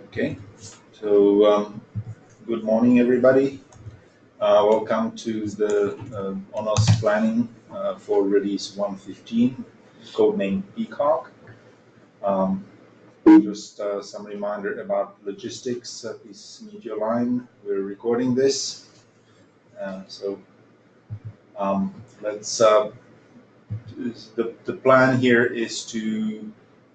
Okay, so good morning, everybody. Welcome to the ONOS planning for release 115, codenamed Peacock. Just some reminder about logistics. Please mute your line. We're recording this. Let's. The plan here is to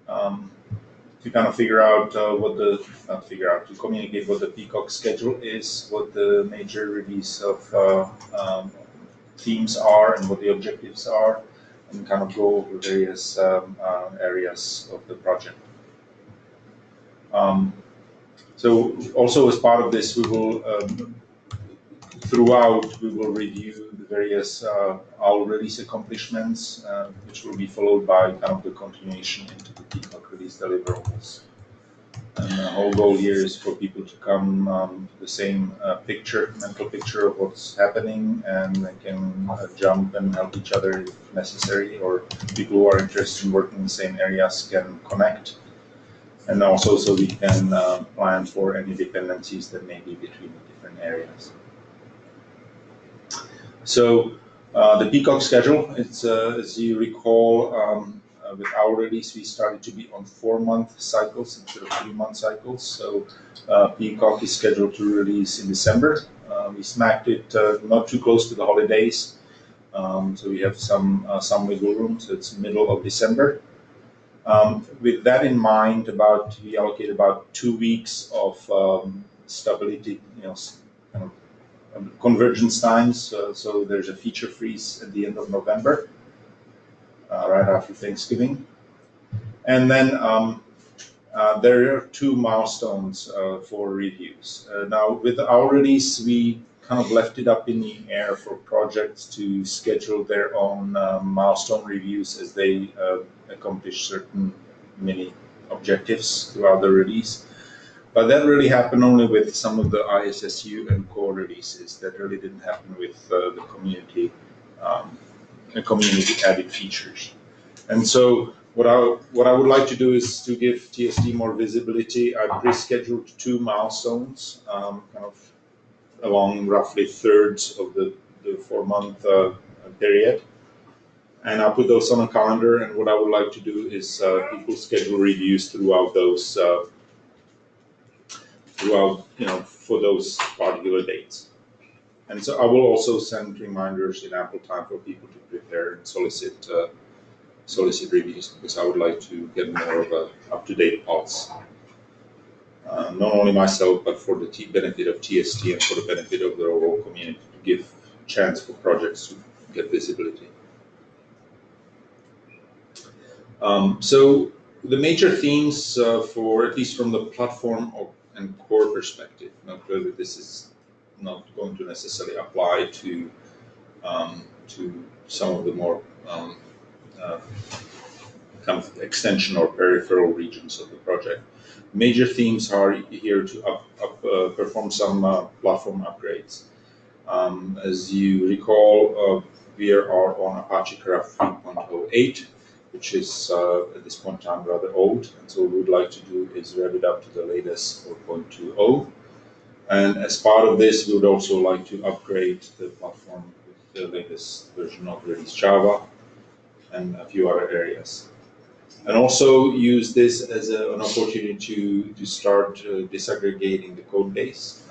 kind of figure out to communicate what the Peacock schedule is, what the major release of themes are, and what the objectives are, and kind of go over various areas of the project. So also as part of this, we will review the various OWL release accomplishments, which will be followed by kind of the continuation into the Peacock release deliverables. And the whole goal here is for people to come to the same mental picture of what's happening, and they can jump and help each other if necessary, or people who are interested in working in the same areas can connect. And also so we can plan for any dependencies that may be between the different areas. So the Peacock schedule, it's as you recall, with our release, we started to be on 4-month cycles instead of 3-month cycles. So Peacock is scheduled to release in December. We smacked it not too close to the holidays, so we have some wiggle room. So it's middle of December. With that in mind, we allocate about 2 weeks of stability, kind of convergence times. So there's a feature freeze at the end of November, right after Thanksgiving. And then there are 2 milestones for reviews. Now, with our release, we kind of left it up in the air for projects to schedule their own milestone reviews as they accomplish certain mini objectives throughout the release. But that really happened only with some of the ISSU and core releases. That really didn't happen with the community added features. And so what I would like to do is to give TSD more visibility. I pre-scheduled 2 milestones, kind of along roughly thirds of the 4-month period. And I'll put those on a calendar, and what I would like to do is people schedule reviews throughout those, for those particular dates. And so I will also send reminders in ample time for people to prepare and solicit reviews, because I would like to get more of a up-to-date pulse. Not only myself, but for the benefit of TST and for the benefit of the overall community, to give chance for projects to get visibility. So the major themes for, at least from the platform and core perspective, now clearly this is not going to necessarily apply to some of the more kind of extension or peripheral regions of the project. Major themes are here to perform some platform upgrades. As you recall, we are on Apache Craft 3.08, which is at this point in time rather old, and so what we would like to do is rev it up to the latest 4.20. And as part of this, we would also like to upgrade the platform with the latest version of release Java and a few other areas. And also use this as an opportunity to start disaggregating the code base,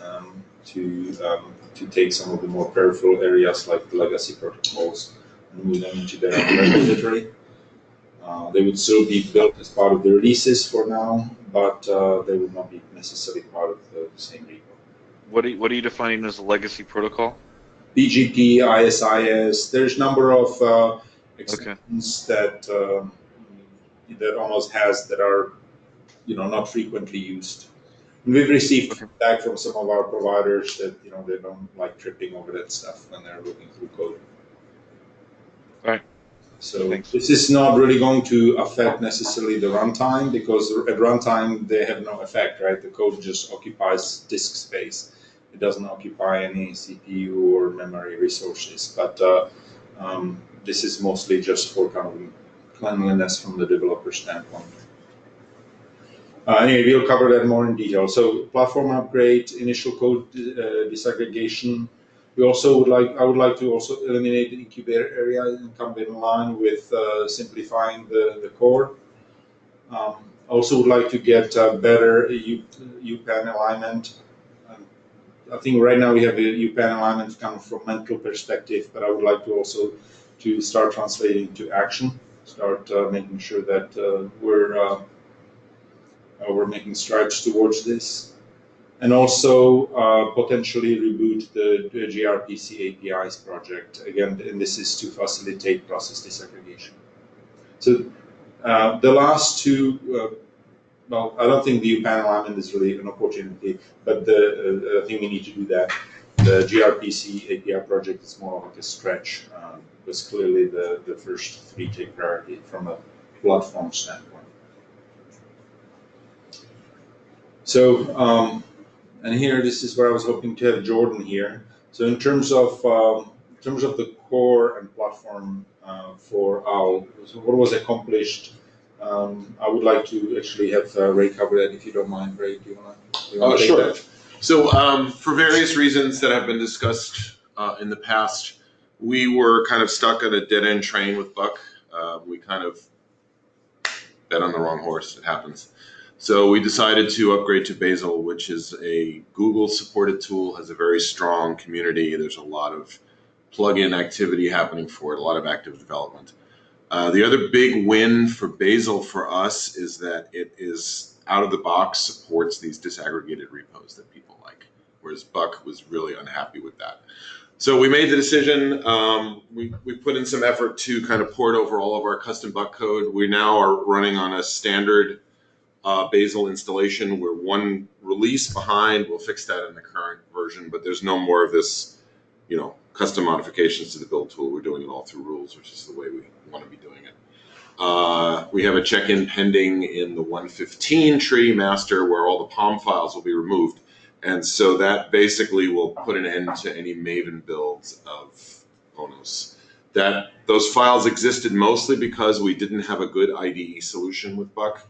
to take some of the more peripheral areas like the legacy protocols and move them into their own repository. They would still be built as part of the releases for now, but they would not be necessarily part of the same repo. What are you defining as a legacy protocol? BGP, ISIS. There's a number of extensions that ONOS has that are, not frequently used. And we've received feedback from some of our providers that they don't like tripping over that stuff when they're looking through code. All right. So this is not really going to affect necessarily the runtime, because at runtime they have no effect, right? The code just occupies disk space. It doesn't occupy any CPU or memory resources. But this is mostly just for kind of cleanliness from the developer standpoint. Anyway, we'll cover that more in detail. So platform upgrade, initial code disaggregation. We also I would like to also eliminate the incubator area and come in line with simplifying the core. Also would like to get better UPAN alignment. I think right now we have a UPAN alignment kind of from mental perspective, but I would like to also to start translating to action, start making sure that we're making strides towards this, and also potentially reboot the gRPC APIs project again, and this is to facilitate process disaggregation. So the last two. Well, I don't think the UPAN alignment is really an opportunity, but I think we need to do that. The gRPC API project is more like a stretch, because clearly the first three take priority from a platform standpoint. So, and here, this is where I was hoping to have Jordan here. So in terms of the core and platform for OWL, so what was accomplished. I would like to actually have Ray cover that, if you don't mind. Ray, do you want to take sure. that? So for various reasons that have been discussed in the past, we were kind of stuck at a dead-end train with Buck. We kind of bet on the wrong horse. It happens. So we decided to upgrade to Bazel, which is a Google-supported tool, has a very strong community. There's a lot of plug-in activity happening for it, a lot of active development. The other big win for Bazel for us is that it is out of the box supports these disaggregated repos that people like, whereas Buck was really unhappy with that. So we made the decision, we put in some effort to kind of port over all of our custom Buck code. We now are running on a standard Bazel installation. We're one release behind. We'll fix that in the current version, but there's no more of this, custom modifications to the build tool. We're doing it all through rules, which is the way we want to be doing it. We have a check-in pending in the 115 tree master where all the POM files will be removed. And so that basically will put an end to any Maven builds of ONOS. Those files existed mostly because we didn't have a good IDE solution with Buck.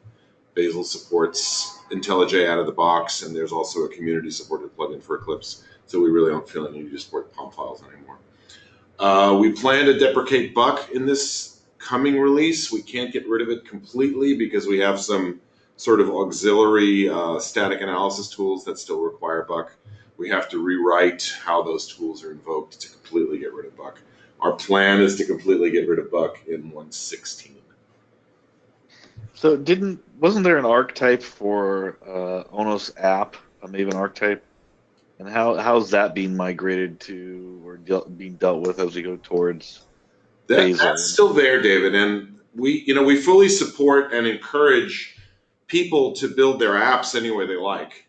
Bazel supports IntelliJ out of the box, and there's also a community-supported plugin for Eclipse. So we really don't feel the need to support POM files anymore. We plan to deprecate Buck in this coming release. We can't get rid of it completely because we have some sort of auxiliary static analysis tools that still require Buck. We have to rewrite how those tools are invoked to completely get rid of Buck. Our plan is to completely get rid of Buck in 116. So wasn't there an archetype for ONOS app, a Maven archetype? And how's that being migrated to or being dealt with as we go towards Bazel? That's still there, David, and we fully support and encourage people to build their apps any way they like.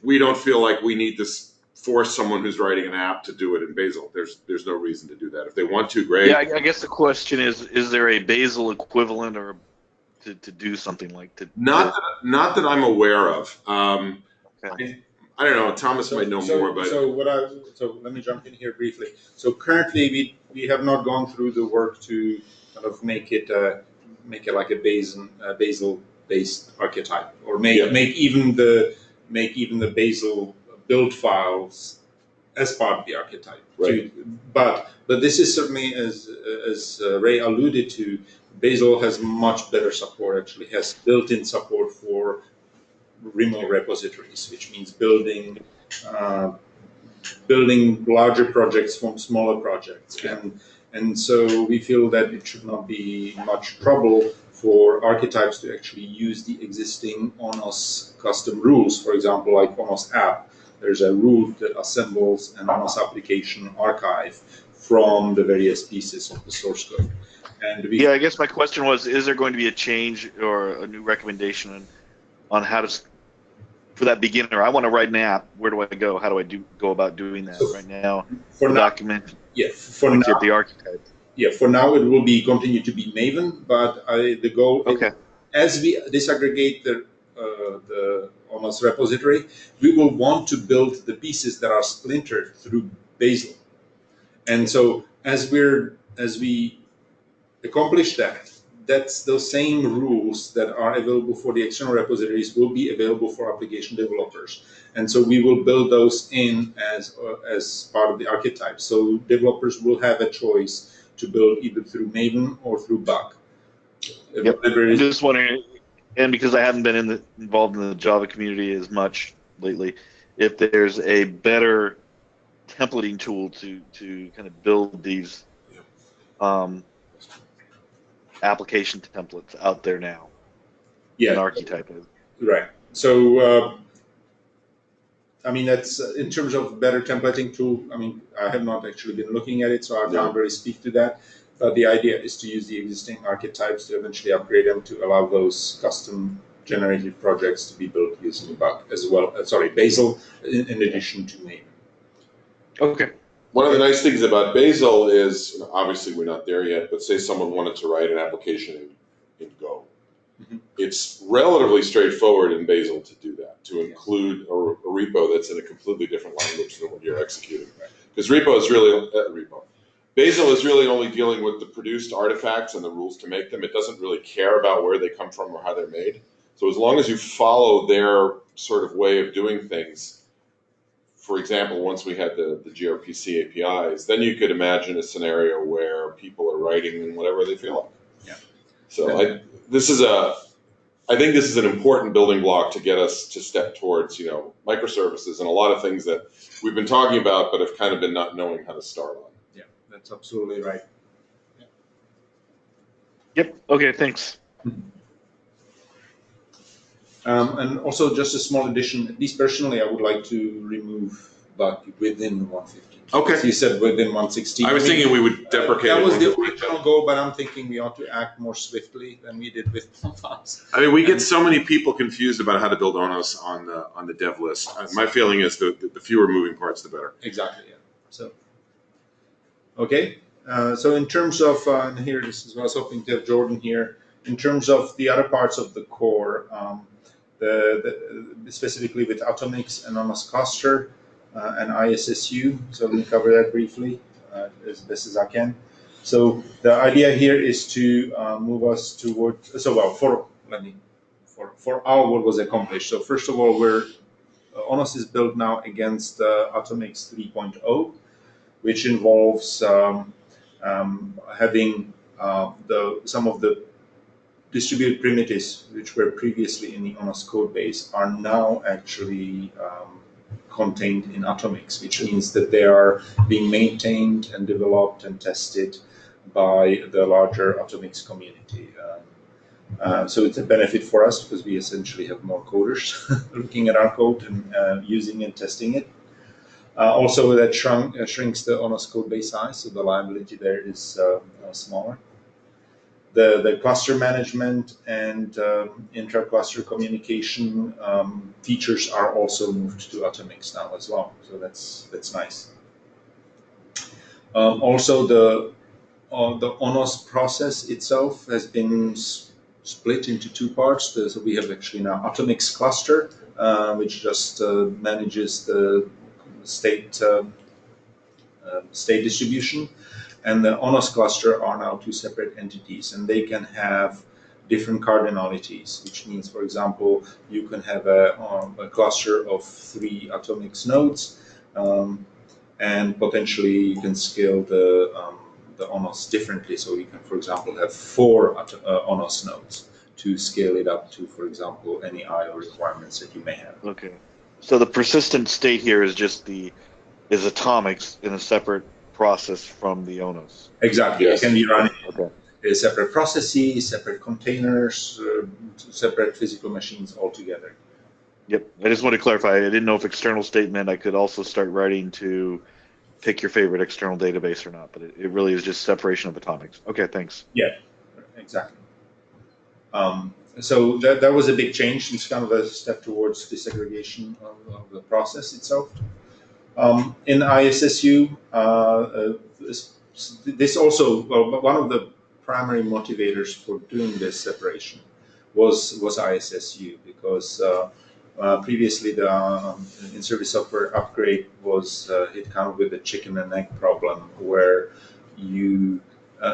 We don't feel like we need to force someone who's writing an app to do it in Bazel. There's no reason to do that. If they want to, great. Yeah, I guess the question is there a Bazel equivalent or to do something like to? Not that I'm aware of. Okay. I don't know. Thomas might know more, but so let me jump in here briefly. So currently, we have not gone through the work to kind of make it like a Bazel-based archetype, or make even the Bazel build files as part of the archetype. Right. But this is certainly, as Ray alluded to, Bazel has much better support. Actually, has built-in support for remote repositories, which means building larger projects from smaller projects. Yeah. And so we feel that it should not be much trouble for archetypes to actually use the existing ONOS custom rules. For example, like ONOS app, there's a rule that assembles an ONOS application archive from the various pieces of the source code. And yeah, I guess my question was, is there going to be a change or a new recommendation on how to, for that beginner, I want to write an app, where do I go? How do I go about doing that right now? For now, document. Yeah, for now, the archetype. Yeah, for now it will continue to be Maven, but the goal is, as we disaggregate the ONOS repository, we will want to build the pieces that are splintered through Bazel. And so as we accomplish that, those same rules that are available for the external repositories will be available for application developers. And so we will build those in as part of the archetype. So developers will have a choice to build either through Maven or through Bug. Yep. I'm just wondering, and because I haven't been involved in the Java community as much lately, if there's a better templating tool to kind of build these application templates out there now. An archetype is. Right. So, I mean, that's in terms of better templating tool. I mean, I have not actually been looking at it, so I can't really speak to that. But the idea is to use the existing archetypes to eventually upgrade them to allow those custom generated projects to be built using Bug as well. Bazel in addition to Maven. Okay. One of the nice things about Bazel is, obviously we're not there yet, but say someone wanted to write an application in Go. Mm-hmm. It's relatively straightforward in Bazel to do that, to include a repo that's in a completely different language than what you're executing. Because Bazel is really only dealing with the produced artifacts and the rules to make them. It doesn't really care about where they come from or how they're made. So as long as you follow their sort of way of doing things, for example, once we had the gRPC APIs, then you could imagine a scenario where people are writing in whatever they feel like. Yeah. So I think this is an important building block to get us to step towards, microservices and a lot of things that we've been talking about, but have kind of been not knowing how to start on. Yeah, that's absolutely right. Yeah. Yep. Okay. Thanks. And also, just a small addition. At least personally, I would like to remove Bug within 150. Okay. As you said within 116. I was thinking we would deprecate. That was the original goal, but I'm thinking we ought to act more swiftly than we did with ONOS. I mean, we get so many people confused about how to build ONOS on the dev list. My feeling is the fewer moving parts, the better. Exactly. Yeah. So. Okay. So in terms of and here, this is what I was hoping to have Jordan here. In terms of the other parts of the core. Specifically with Atomics and ONOS cluster and ISSU. So let me cover that briefly as best as I can. So the idea here is to move us toward. For our what was accomplished. So first of all, ONOS is built now against Atomics 3.0, which involves having some of the distributed primitives, which were previously in the ONOS code base, are now actually contained in Atomics, which means that they are being maintained and developed and tested by the larger Atomics community. So it's a benefit for us because we essentially have more coders looking at our code and using and testing it. Also, that shrinks the ONOS code base size, so the liability there is smaller. The cluster management and intra-cluster communication features are also moved to Atomics now as well, so that's nice. Also, the ONOS process itself has been split into two parts. So we have actually now Atomics cluster, which just manages the state distribution. And the ONOS cluster are now two separate entities, and they can have different cardinalities, which means, for example, you can have a cluster of 3 Atomics nodes, and potentially you can scale the ONOS differently. So you can, for example, have 4 ONOS nodes to scale it up to, for example, any I/O requirements that you may have. Okay. So the persistent state here is is Atomics in a separate process from the ONOS. Exactly. Yes. It can be run Okay. in separate processes, separate containers, separate physical machines altogether. Yep. I just want to clarify. I didn't know if external state meant I could also start writing to pick your favorite external database or not, but it really is just separation of Atomics. Okay, thanks. Yeah, exactly. So that was a big change. It's kind of a step towards desegregation of the process itself. In ISSU, this also, one of the primary motivators for doing this separation was ISSU, because previously the in-service software upgrade was hit kind of with the chicken and egg problem, where you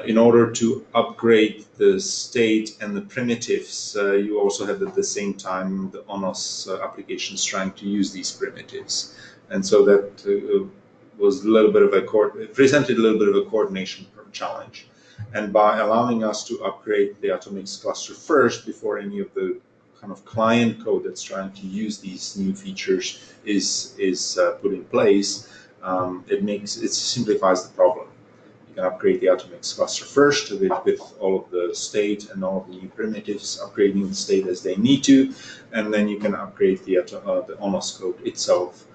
in order to upgrade the state and the primitives, you also had at the same time the ONOS applications trying to use these primitives. And so that was a little bit of it presented a little bit of a coordination challenge. And by allowing us to upgrade the atomics cluster first before any of the kind of client code that's trying to use these new features is put in place, it simplifies the problem. You can upgrade the atomics cluster first with all of the state and all of the new primitives, upgrading the state as they need to, and then you can upgrade the ONOS code itself,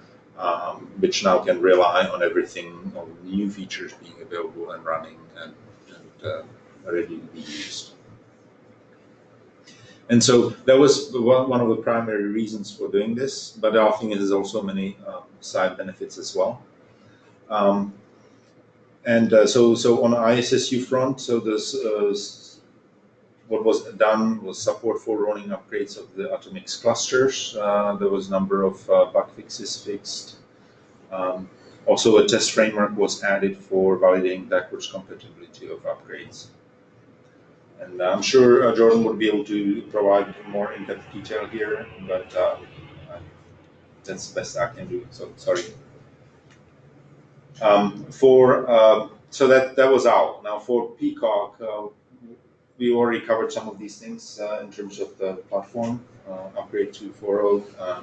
which now can rely on everything, all the new features being available and running and ready to be used. And so that was one of the primary reasons for doing this, but I think it has also many side benefits as well. So on the ISSU front, so this what was done was support for running upgrades of the atomics clusters. There was a number of bug fixes fixed. Also, a test framework was added for validating backwards compatibility of upgrades. And I'm sure Jordan would be able to provide more in-depth detail here, but that's the best I can do. So sorry. So that was out. Now for Peacock, we already covered some of these things in terms of the platform upgrade to 4.0.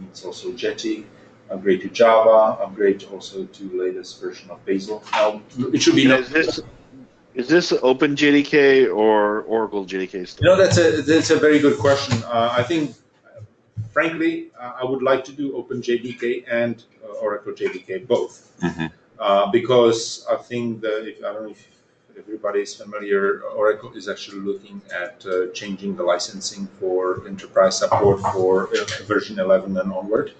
It's also Jetty, upgrade to Java, upgrade also to the latest version of Bazel. Now it should be. Is this OpenJDK or Oracle JDK still? That's a very good question. I think, frankly, I would like to do OpenJDK and Oracle JDK both, because I think that I don't know if everybody is familiar, Oracle is actually looking at changing the licensing for enterprise support for version 11 and onward.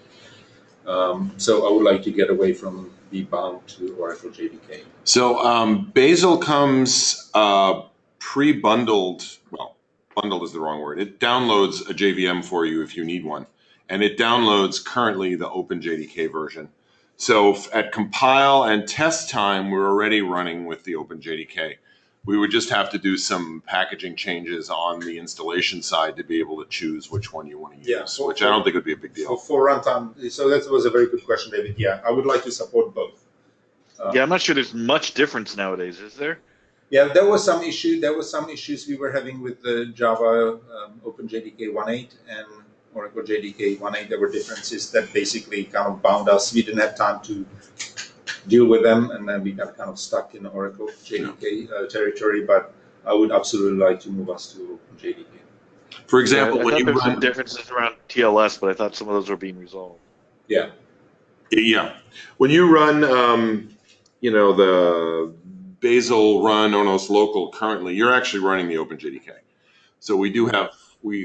So I would like to get away from be bound to Oracle JDK. So Bazel comes pre-bundled. Well, bundled is the wrong word. It downloads a JVM for you if you need one, and it downloads currently the OpenJDK version. So at compile and test time, we're already running with the OpenJDK. We would just have to do some packaging changes on the installation side to be able to choose which one you want to use, which I don't think would be a big deal. For runtime, so that was a very good question, David. Yeah, I would like to support both. Yeah, I'm not sure there's much difference nowadays, is there? Yeah, there was some issue. There was some issues we were having with the Java OpenJDK 1.8 and Oracle JDK 1.8. There were differences that basically kind of bound us. We didn't have time to deal with them, and then we got kind of stuck in the Oracle JDK territory. But I would absolutely like to move us to OpenJDK. For example, when you there's run some differences around TLS, but I thought some of those were being resolved. Yeah. When you run, the Bazel run ONOS local currently, you're actually running the OpenJDK. So we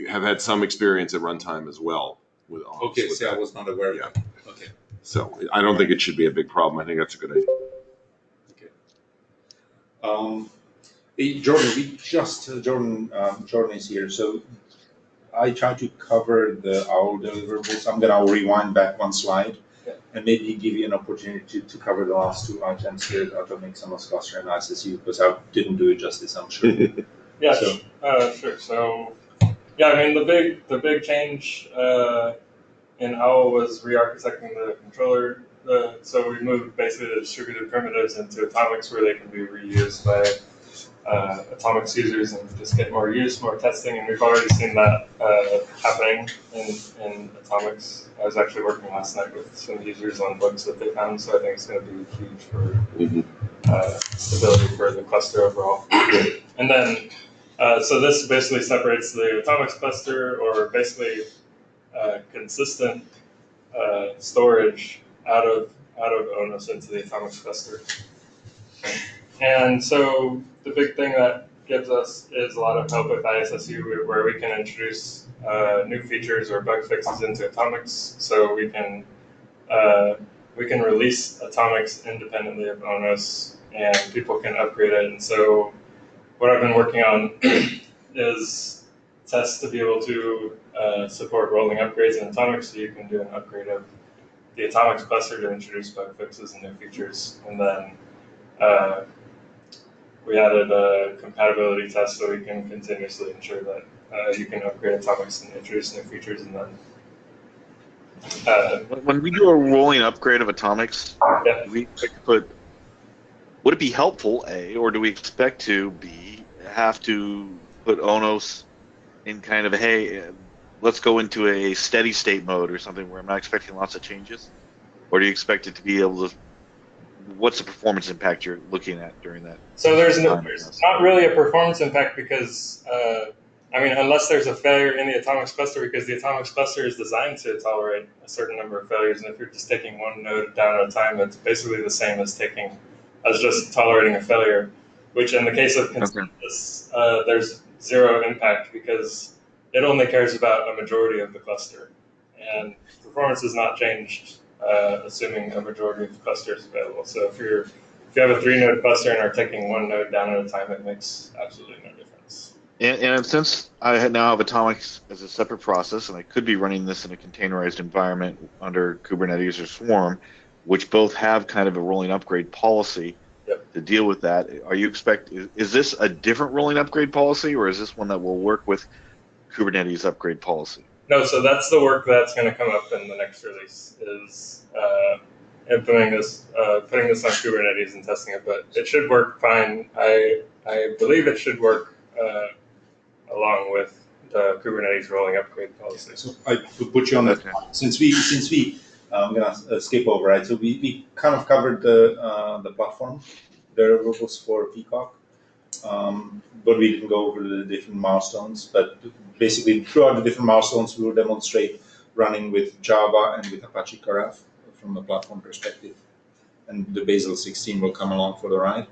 have had some experience at runtime as well with ONOS. Okay, so I was not aware of that. Okay. So I don't think it should be a big problem. I think that's a good idea. Okay. Jordan, Jordan is here. So I tried to cover our deliverables. I'm gonna rewind back one slide and maybe give you an opportunity to cover the last two items here, atomics, ONOS cluster, and ISSU, because I didn't do it justice, I'm sure. Yeah, sure. So, yeah, I mean the big change in OWL was re-architecting the controller. So we moved basically the distributed primitives into atomics where they can be reused by atomics users and just get more use, more testing, and we've already seen that happening in atomics. I was actually working last night with some users on bugs that they found, so I think it's going to be huge for stability for the cluster overall. And then, so this basically separates the atomics cluster, or basically consistent storage out of ONOS into the atomics cluster. And so the big thing that gives us is a lot of help with ISSU, where we can introduce new features or bug fixes into atomics. So we can release atomics independently of ONOS, and people can upgrade it. And so what I've been working on is tests to be able to support rolling upgrades in atomics, so you can do an upgrade of the atomics cluster to introduce bug fixes and new features, and then we added a compatibility test so we can continuously ensure that you can upgrade atomics and introduce new features, and then When we do a rolling upgrade of atomics, yeah. do we expect to put, would it be helpful, A, or do we expect to, B, have to put ONOS in kind of, hey, let's go into a steady state mode or something where I'm not expecting lots of changes? Or do you expect it to be able to, what's the performance impact you're looking at during that? So there's time? not really a performance impact because, I mean, unless there's a failure in the atomics cluster, because the atomics cluster is designed to tolerate a certain number of failures, and if you're just taking one node down at a time, it's basically the same as just tolerating a failure. Which, in the case of consensus, there's zero impact because it only cares about a majority of the cluster, and performance is not changed assuming a majority of the cluster is available. So if you have a 3-node cluster and are taking one node down at a time, it makes absolutely no difference. And since I now have atomics as a separate process, and I could be running this in a containerized environment under Kubernetes or Swarm, which both have kind of a rolling upgrade policy to deal with that, is this a different rolling upgrade policy, or is this one that will work with Kubernetes upgrade policy? No, so that's the work that's going to come up in the next release, is implementing this, putting this on Kubernetes and testing it, but it should work fine. I believe it should work along with the Kubernetes rolling upgrade policy. So I would put you on that. Since we I'm gonna skip over, right? So we kind of covered the platform deliverables for Peacock, but we didn't go over the different milestones. But basically, throughout the different milestones, we will demonstrate running with Java and with Apache Karaf from the platform perspective, and the Basel 16 will come along for the ride.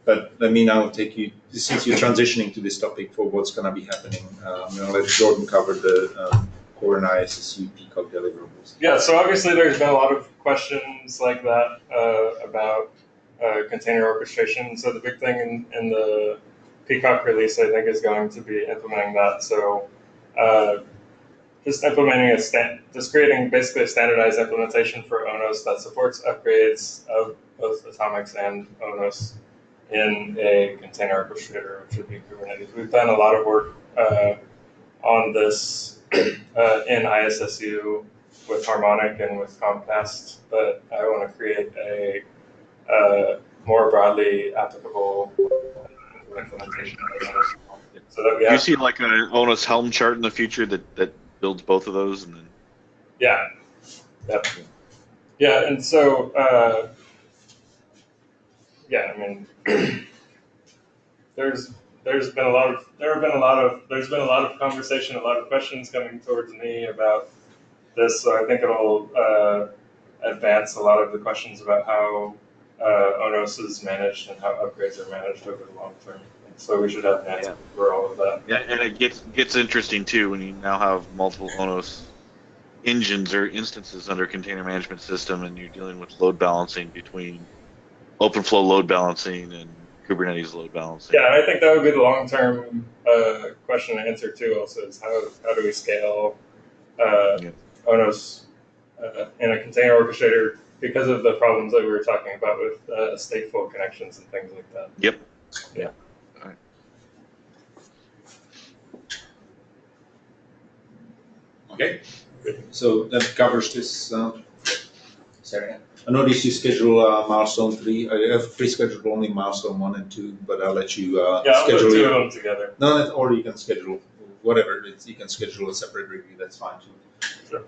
But let me now take you, since you're transitioning to this topic, for what's going to be happening. I'm going to let Jordan cover the core and ISSU Peacock deliverables. Yeah, so obviously there's been a lot of questions like that about container orchestration. So the big thing in the Peacock release, I think, is going to be implementing that. So just implementing just creating basically a standardized implementation for ONOS that supports upgrades of both atomics and ONOS in a container orchestrator, which would be Kubernetes. We've done a lot of work on this in ISSU with Harmonic and with Comcast, but I want to create a more broadly applicable implementation. So that we have. Do you see like an ONOS Helm chart in the future that builds both of those, and then? Yeah. Yep. Yeah, and so yeah, I mean, there's been a lot of conversation, a lot of questions coming towards me about this. So I think it'll advance a lot of the questions about how ONOS is managed and how upgrades are managed over the long term. So we should have an answer for all of that. Yeah, and it gets interesting too when you now have multiple ONOS engines or instances under container management system, and you're dealing with load balancing between OpenFlow load balancing and Kubernetes load balancing. Yeah, and I think that would be the long-term question to answer too. Also, is how do we scale ONOS in a container orchestrator because of the problems that we were talking about with stateful connections and things like that. Yep. Yeah. All right. Okay, so that covers this. Sorry, I noticed you schedule milestone 3. I have pre-scheduled only milestone 1 and 2, but I'll let you I'll schedule put 2 of them together. No, or you can schedule whatever. You can schedule a separate review. That's fine too. Sure.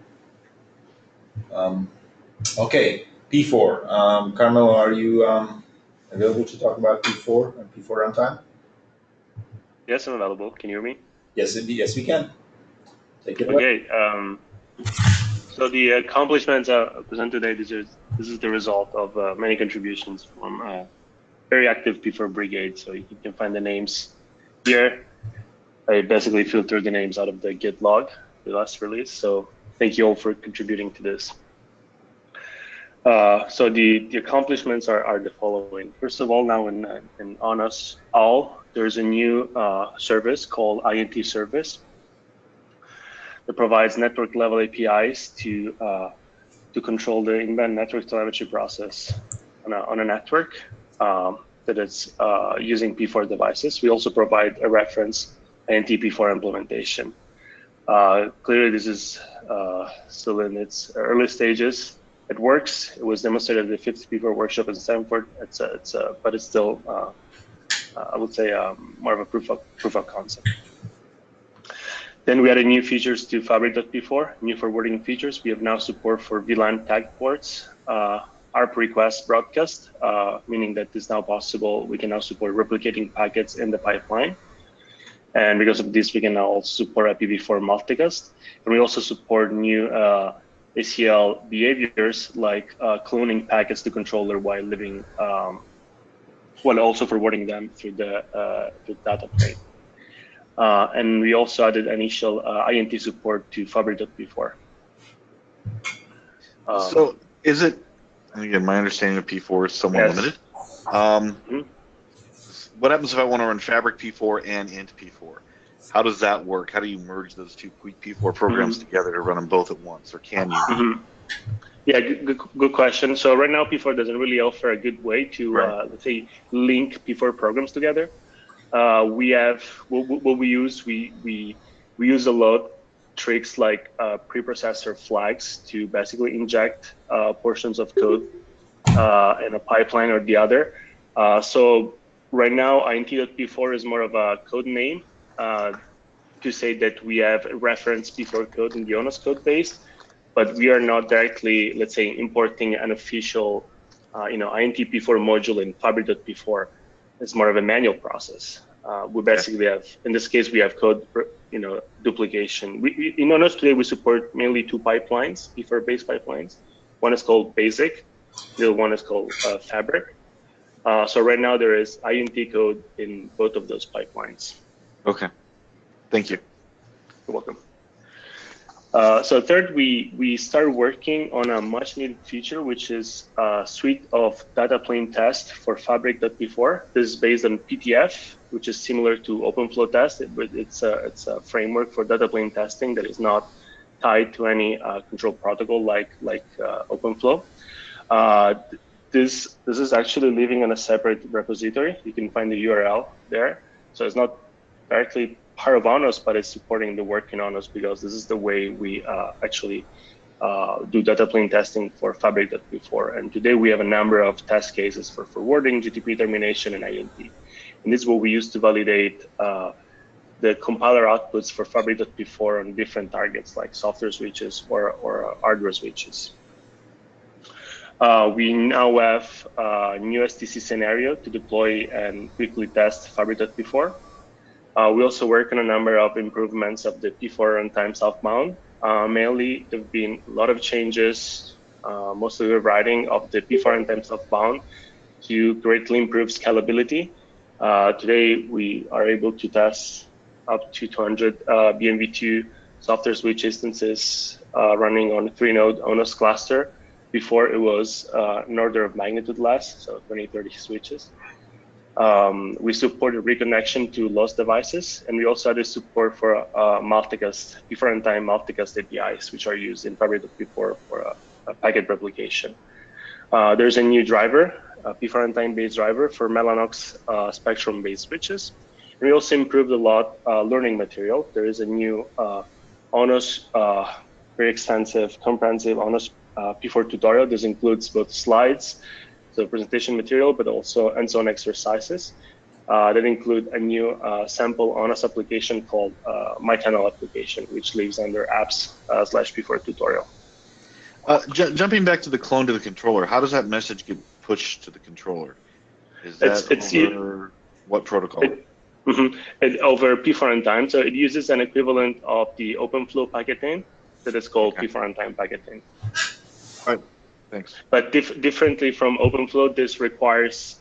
Okay, P4. Carmel, are you available to talk about P4 and P4 runtime? Yes, I'm available. Can you hear me? Yes, indeed. Yes, we can. Take it away. Okay. So the accomplishments presented today, this is the result of many contributions from very active P4 brigade. So you can find the names here. I basically filtered the names out of the Git log, the last release. So thank you all for contributing to this. So the accomplishments are the following. First of all, now in ONOS all, there's a new service called INT service that provides network level APIs to control the inbound network telemetry process on a network. that is using P4 devices. We also provide a reference INT P4 implementation. Clearly, this is still in its early stages. It works. It was demonstrated at the 5th P4 workshop in Stanford. But it's still, I would say, more of a proof of concept. Then we added new features to Fabric.P4, new forwarding features. We have now support for VLAN tag ports, ARP request broadcast, meaning that it's now possible. We can now support replicating packets in the pipeline. And because of this, we can now also support IPv4 multicast. And we also support new ACL behaviors like cloning packets to controller while living, while also forwarding them through the data plane. And we also added initial INT support to Fabric.P4. So is it, and again, my understanding of P4 is somewhat limited. What happens if I want to run Fabric P4 and Int P4? How does that work? How do you merge those two P4 programs together to run them both at once, or can you? Yeah, good question. So right now, P4 doesn't really offer a good way to, let's say, link P4 programs together. We have what we use. We use a lot tricks like preprocessor flags to basically inject portions of code in a pipeline or the other. So right now, INT.P4 is more of a code name to say that we have a reference P4 code in the ONOS code base, but we are not directly, let's say, importing an official, INT P4 module in Fabric.P4. It's more of a manual process. We basically have, in this case, we have code, duplication. In ONOS today, we support mainly two pipelines, P4-based pipelines. One is called Basic, the other one is called Fabric. So right now there is INT code in both of those pipelines. Okay, thank you. You're welcome. So third, we started working on a much needed feature, which is a suite of data plane tests for Fabric.P4. This is based on PTF, which is similar to OpenFlow test, but it's a framework for data plane testing that is not tied to any control protocol like OpenFlow. This is actually living in a separate repository. You can find the URL there. So it's not directly part of ONOS, but it's supporting the work in ONOS because this is the way we actually do data plane testing for Fabric.P4. And today we have a number of test cases for forwarding, GTP termination, and INT. And this is what we use to validate the compiler outputs for Fabric.P4 on different targets like software switches or hardware switches. We now have a new STC scenario to deploy and quickly test Fabric.P4. We also work on a number of improvements of the P4 runtime southbound. Mainly, there have been a lot of changes, mostly the writing of the P4 runtime southbound to greatly improve scalability. Today, we are able to test up to 200 BMV2 software switch instances running on a 3-node ONOS cluster. Before it was an order of magnitude less, so 20, 30 switches. We supported reconnection to lost devices, and we also added support for multicast, P4 runtime multicast APIs, which are used in Fabric.P4 for a packet replication. There's a new driver, a P4 runtime-based driver for Mellanox spectrum-based switches. And we also improved a lot learning material. There is a new ONOS, very extensive, comprehensive ONOS P4 tutorial. This includes both slides, so presentation material, but also hands-on exercises that include a new sample ONOS application called My Channel application, which lives under apps/P4 tutorial. Jumping back to the clone to the controller, how does that message get pushed to the controller? Is that over what protocol? Over P4 runtime. So it uses an equivalent of the OpenFlow packet name that is called P4 runtime packet name. All right, thanks. But differently from OpenFlow, this requires,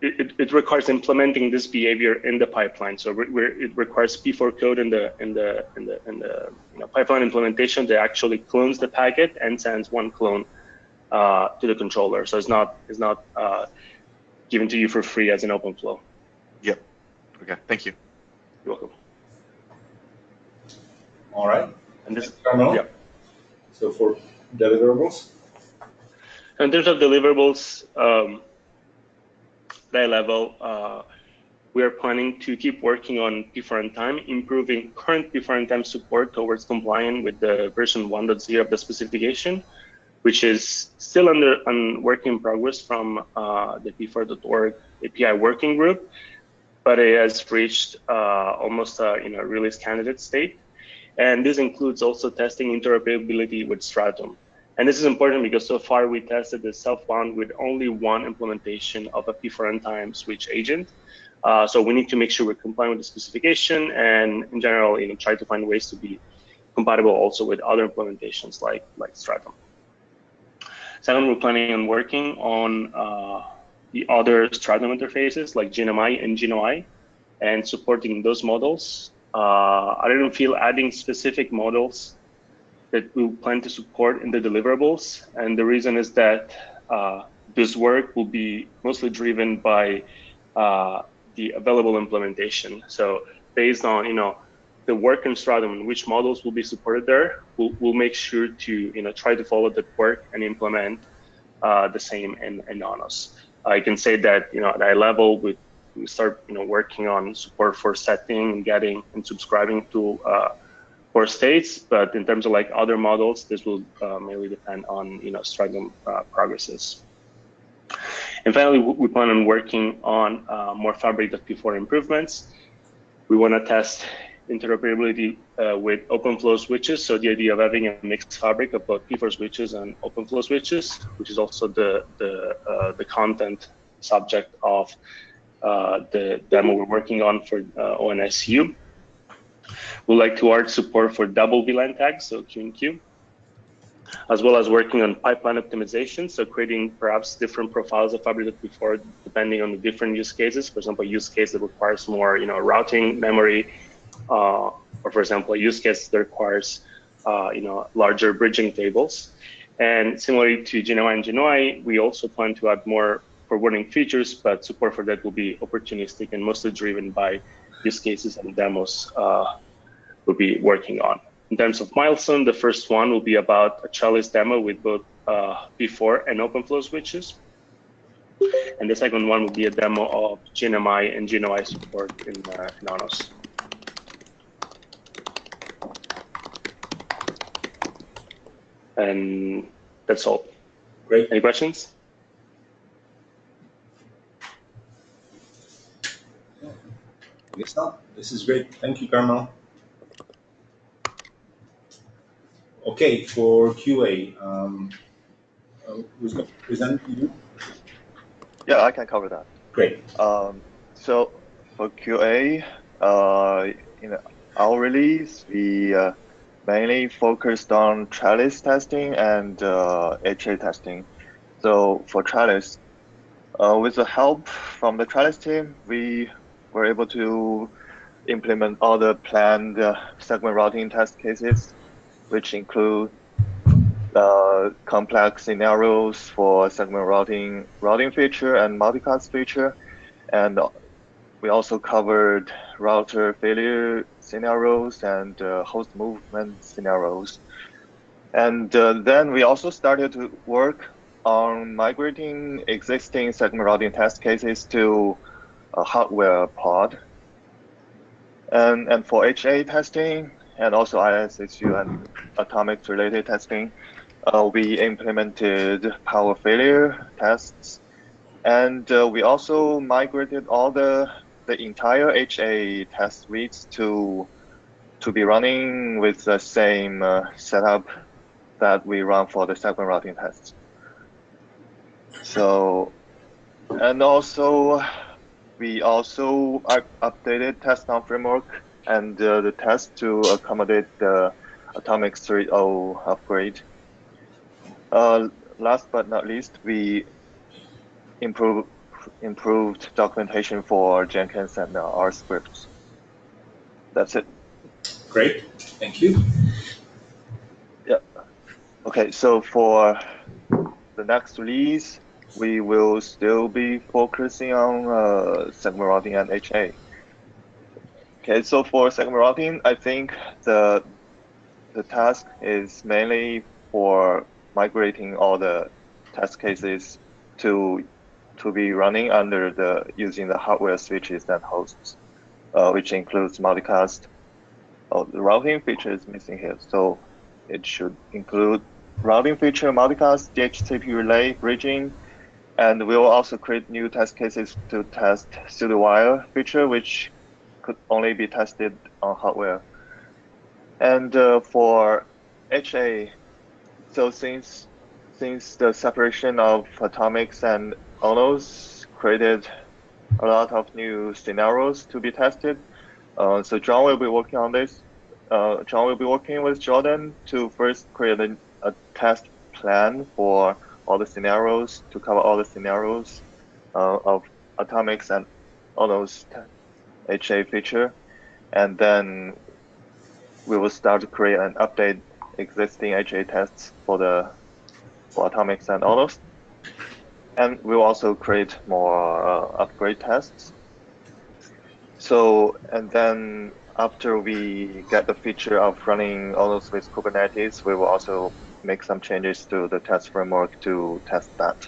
it requires implementing this behavior in the pipeline. So it requires P4 code in the pipeline implementation that actually clones the packet and sends one clone to the controller. So it's not given to you for free as an OpenFlow. Yep. Okay. Thank you. You're welcome. All right. And this, So for deliverables. In terms of deliverables, high level, we are planning to keep working on P4 runtime, improving current P4 runtime support towards compliant with the version 1.0 of the specification, which is still on work in progress from the P4.org API working group, but it has reached almost a release candidate state. And this includes also testing interoperability with Stratum. And this is important because so far we tested the self-bound with only one implementation of a P4 runtime switch agent. So we need to make sure we're compliant with the specification and in general, try to find ways to be compatible also with other implementations like Stratum. Second, we're planning on working on the other Stratum interfaces like GNMI and GNOI and supporting those models. I don't feel adding specific models that we plan to support in the deliverables. And the reason is that this work will be mostly driven by the available implementation. So based on the work in Stratum and which models will be supported there, we'll make sure to try to follow that work and implement the same in ONOS. I can say that at high level we start working on support for setting and getting and subscribing to core states, but in terms of like other models, this will mainly depend on Stratum progresses. And finally, we plan on working on more Fabric.P4 improvements. We want to test interoperability with OpenFlow switches. So the idea of having a mixed fabric of both P4 switches and OpenFlow switches, which is also the content subject of the demo we're working on for ONSU. We'd like to add support for double VLAN tags, so Q and Q, as well as working on pipeline optimization, so creating perhaps different profiles of Fabric.P4 depending on the different use cases. For example, a use case that requires more routing memory, or for example, a use case that requires larger bridging tables. And similarly to GNOI and GNOI, we also plan to add more forwarding features, but support for that will be opportunistic and mostly driven by use cases and demos we'll be working on. In terms of milestone, the first one will be about a Chalice demo with both P4 and OpenFlow switches. And the second one will be a demo of GNMI and GNOI support in ONOS. And that's all. Great. Any questions? Guess not. This is great. Thank you, Carmel. Okay, for QA, who's going to present you? Yeah, I can cover that. Great. So for QA, in our release, we mainly focused on Chalice testing and HA testing. So for Chalice, with the help from the Chalice team, we were able to implement all the planned segment routing test cases, which include complex scenarios for segment routing feature and multicast feature. And we also covered router failure scenarios and host movement scenarios. And then we also started to work on migrating existing segment routing test cases to a hardware pod. And for HA testing and also ISSU and atomic related testing, we implemented power failure tests. And we also migrated all the entire HA test suites to be running with the same setup that we run for the segment routing tests. So, and also we also updated test-on framework and the test to accommodate the Atomic 3.0 upgrade. Last but not least, we improved documentation for Jenkins and R scripts. That's it. Great, thank you. Yeah. Okay, so for the next release, we will still be focusing on segment routing and HA. Okay, so for segment routing, I think the task is mainly for migrating all the test cases to be running under using the hardware switches and hosts, which includes multicast. Oh, the routing feature is missing here, so it should include routing feature, multicast, DHCP relay, bridging, and we will also create new test cases to test pseudo-wire feature, which could only be tested on hardware. And for HA, so since the separation of atomics and ONOS created a lot of new scenarios to be tested, so John will be working on this. John will be working with Jordan to first create a test plan for all the scenarios, to cover all the scenarios of atomics and ONOS HA feature, and then we will start to create and update existing HA tests for atomics and ONOS. And we'll also create more upgrade tests. So, and then after we get the feature of running ONOS with Kubernetes, we will also make some changes to the test framework to test that.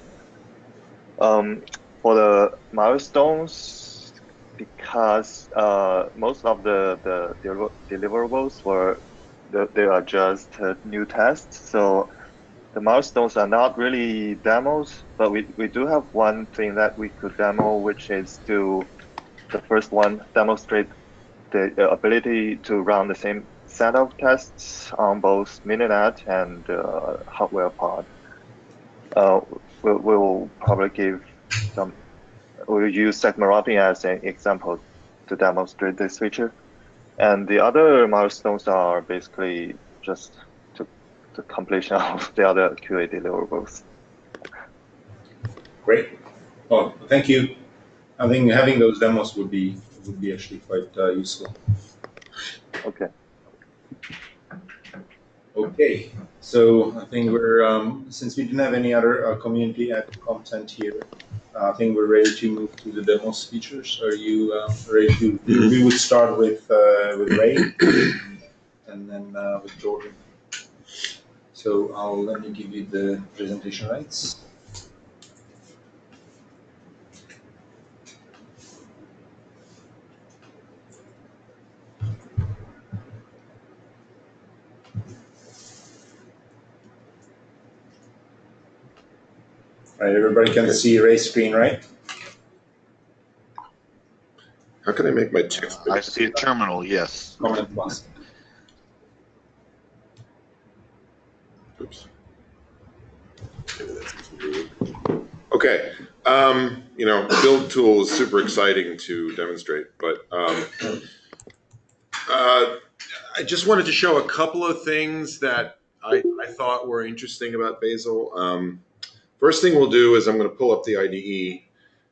For the milestones, because most of the deliverables they are just new tests, so the milestones are not really demos, but we do have one thing that we could demo, which is to the first one demonstrate the ability to run the same set of tests on both Mininet and hardware pod. We'll probably give we'll use segment routing as an example to demonstrate this feature. And the other milestones are basically just the completion of the other QA deliverables. Great. Well, thank you. I think having those demos would be actually quite useful. Okay. Okay. So I think we're since we didn't have any other community added content here, I think we're ready to move to the demos features. Are you ready to? We would start with Ray, and then with Jordan. So let me give you the presentation rights. All right, everybody can see Ray's screen, right? How can I make my text bigger? I see a terminal, yes. Comment box. Oops. Maybe that's okay. Build tool is super exciting to demonstrate, but I just wanted to show a couple of things that I thought were interesting about Bazel. First thing we'll do is I'm going to pull up the IDE,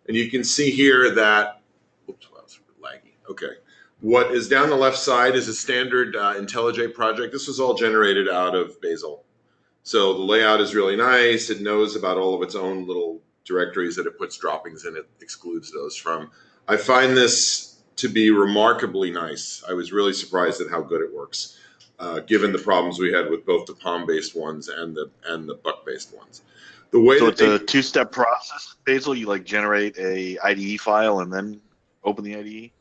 and you can see here that, oops, wow, it's laggy. Okay. What is down the left side is a standard IntelliJ project. This was all generated out of Bazel. So the layout is really nice. It knows about all of its own little directories that it puts droppings in. It excludes those from. I find this to be remarkably nice. I was really surprised at how good it works, given the problems we had with both the POM-based ones and the Buck-based ones. The way So that it's a two-step process, Basil. You like generate a IDE file and then open the IDE?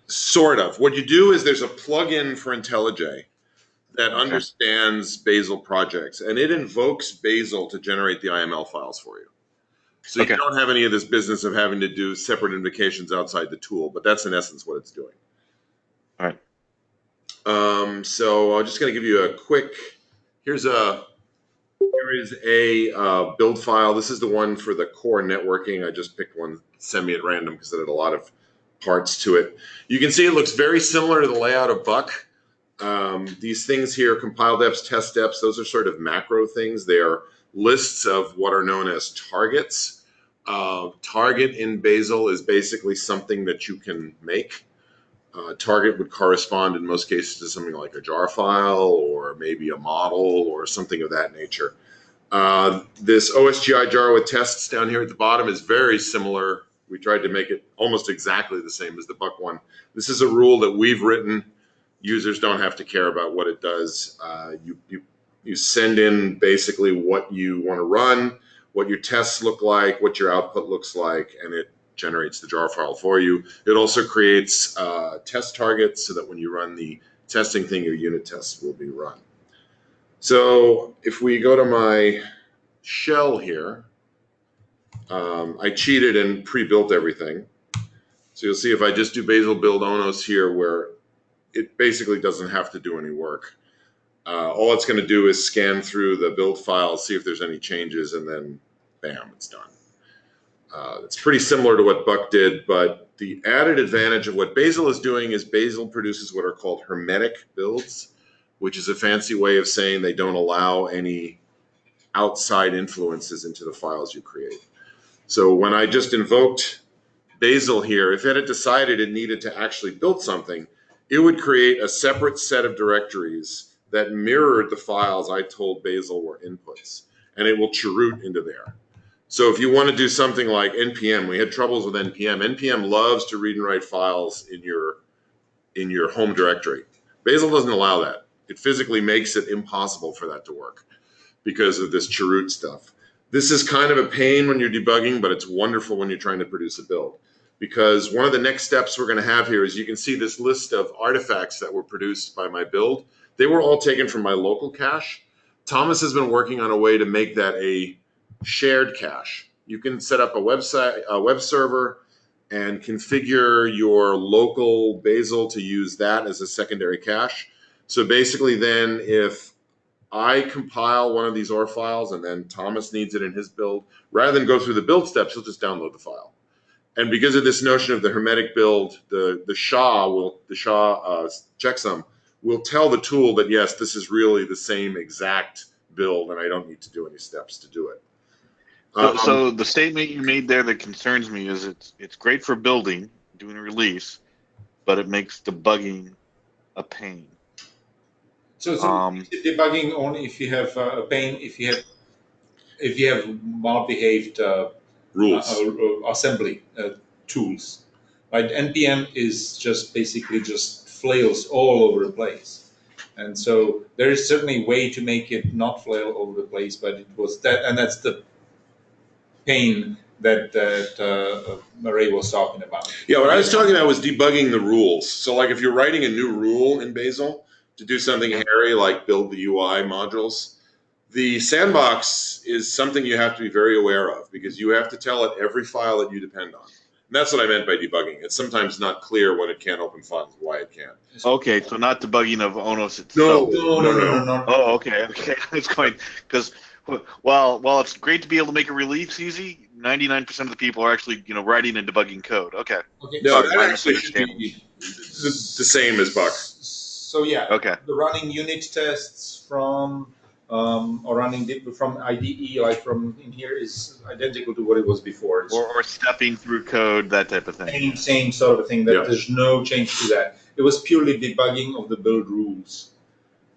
Sort of. What you do is there's a plugin for IntelliJ that Okay. understands Bazel projects, and it invokes Bazel to generate the IML files for you. So Okay. you don't have any of this business of having to do separate invocations outside the tool, but that's in essence what it's doing. All right. So I'm just going to give you a quick, here is a build file. This is the one for the core networking. I just picked one semi at random because it had a lot of parts to it. You can see it looks very similar to the layout of Buck. These things here, compile deps, test deps, those are sort of macro things. They are lists of what are known as targets. Target in Bazel is basically something that you can make. Target would correspond in most cases to something like a jar file or maybe a model or something of that nature. This OSGI jar with tests down here at the bottom is very similar. We tried to make it almost exactly the same as the Buck one. This is a rule that we've written. Users don't have to care about what it does. You You send in basically what you want to run, what your tests look like, what your output looks like, and it generates the jar file for you. It also creates test targets so that when you run the testing thing, your unit tests will be run. So if we go to my shell here, I cheated and pre-built everything. So you'll see if I just do Bazel build ONOS here, where it basically doesn't have to do any work. All it's going to do is scan through the build file, see if there's any changes, and then bam, it's done. It's pretty similar to what Buck did, but the added advantage of what Bazel is doing is Bazel produces what are called Hermetic Builds, which is a fancy way of saying they don't allow any outside influences into the files you create. So when I just invoked Bazel here, if it had decided it needed to actually build something, it would create a separate set of directories that mirrored the files I told Bazel were inputs, and it will cheroot into there. So if you want to do something like NPM, we had troubles with NPM. NPM loves to read and write files in your home directory. Bazel doesn't allow that. It physically makes it impossible for that to work because of this cheroot stuff. This is kind of a pain when you're debugging, but it's wonderful when you're trying to produce a build. Because one of the next steps we're going to have here is you can see this list of artifacts that were produced by my build. They were all taken from my local cache. Thomas has been working on a way to make that a shared cache. You can set up a website, a web server, and configure your local Bazel to use that as a secondary cache. So basically then if I compile one of these OR files and then Thomas needs it in his build, rather than go through the build steps, he'll just download the file. And because of this notion of the Hermetic build, the SHA checksum will tell the tool that yes, this is really the same exact build, and I don't need to do any steps to do it. So the statement you made there that concerns me is it's great for building, doing a release, but it makes debugging a pain. So debugging only if you have a pain, if you have well-behaved Rules. assembly tools, right? NPM is just basically just flails all over the place, and so there is certainly a way to make it not flail over the place, but it was that, and that's the pain that Ray was talking about. Yeah, what I was talking about was debugging the rules. So like if you're writing a new rule in Bazel to do something hairy like build the UI modules, the sandbox is something you have to be very aware of because you have to tell it every file that you depend on. And that's what I meant by debugging. It's sometimes not clear when it can't open files, why it can't. Okay, so not debugging of ONOS itself. No. Oh, okay. It's going because while it's great to be able to make a release easy, 99% of the people are actually writing and debugging code. Okay. No, that actually should be the same as Buck. So yeah. Okay. The running unit tests from or running from IDE, like from in here, is identical to what it was before. Or stepping through code, that type of thing. Same sort of thing. That there's no change to that. It was purely debugging of the build rules.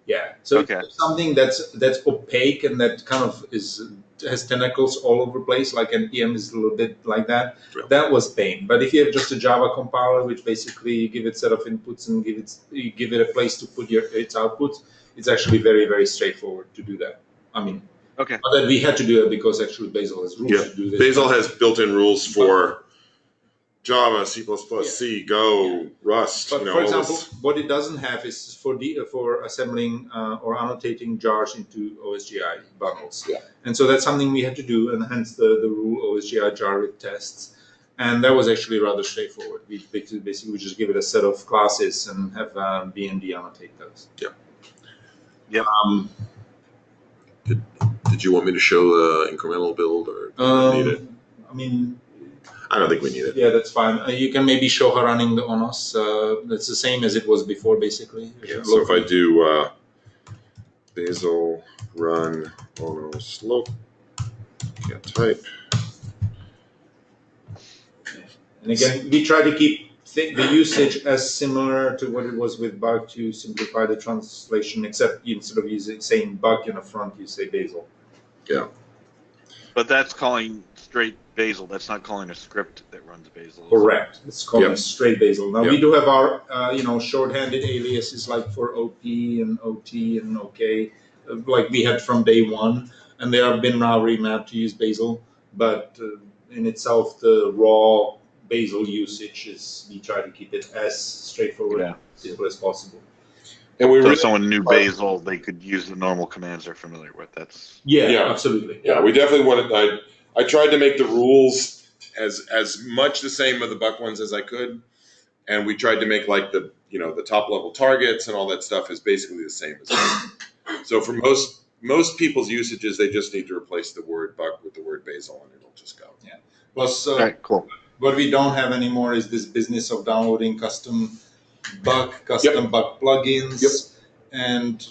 Yeah. So it's something that's opaque and that kind of has tentacles all over the place, like NPM is a little bit like that. Really? That was pain. But if you have just a Java compiler, which basically you give it a set of inputs and you give it a place to put its outputs, it's actually very, very straightforward to do that. I mean, not that we had to do it because actually Bazel has rules to do this. Bazel has built-in rules for Java, C++, C, Go, Rust. But for example, what it doesn't have is for assembling or annotating jars into OSGI bundles. Yeah. And so that's something we had to do, and hence the rule OSGI jar with tests. And that was actually rather straightforward. We basically just give it a set of classes and have BND annotate those. Yeah. Yeah. Did you want me to show the incremental build, or do you need it? I mean, I don't think we need it. Yeah, that's fine. You can maybe show her running the ONOS. That's the same as it was before, basically. Yeah. So if I do Bazel run ONOS local, can't type. And again, we try to keep the usage as similar to what it was with Bug to simplify the translation, except instead of saying Bug in the front, you say Bazel. Yeah. But that's calling straight Bazel. That's not calling a script that runs Bazel. Correct. It's calling straight Bazel. Now we do have our shorthanded aliases like for OP and OT and OK. like we had from day one, and they have been now remapped to use Bazel. But in itself, the raw Bazel usage is, we try to keep it as straightforward and simple as possible. And we So really, if someone knew Bazel, they could use the normal commands they're familiar with. That's Yeah. Absolutely. yeah, we definitely wanted. I tried to make the rules as much the same of the Buck ones as I could, and we tried to make like the the top level targets and all that stuff is basically the same as that. So for most people's usages, they just need to replace the word Buck with the word Bazel, and it'll just go. Plus, all right. Cool. what we don't have anymore is this business of downloading custom Buck plugins, and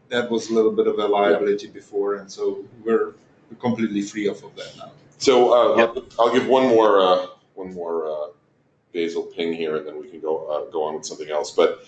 that was a little bit of a liability before, and so we're completely free of that now. So I'll give one more Bazel ping here, and then we can go on with something else. But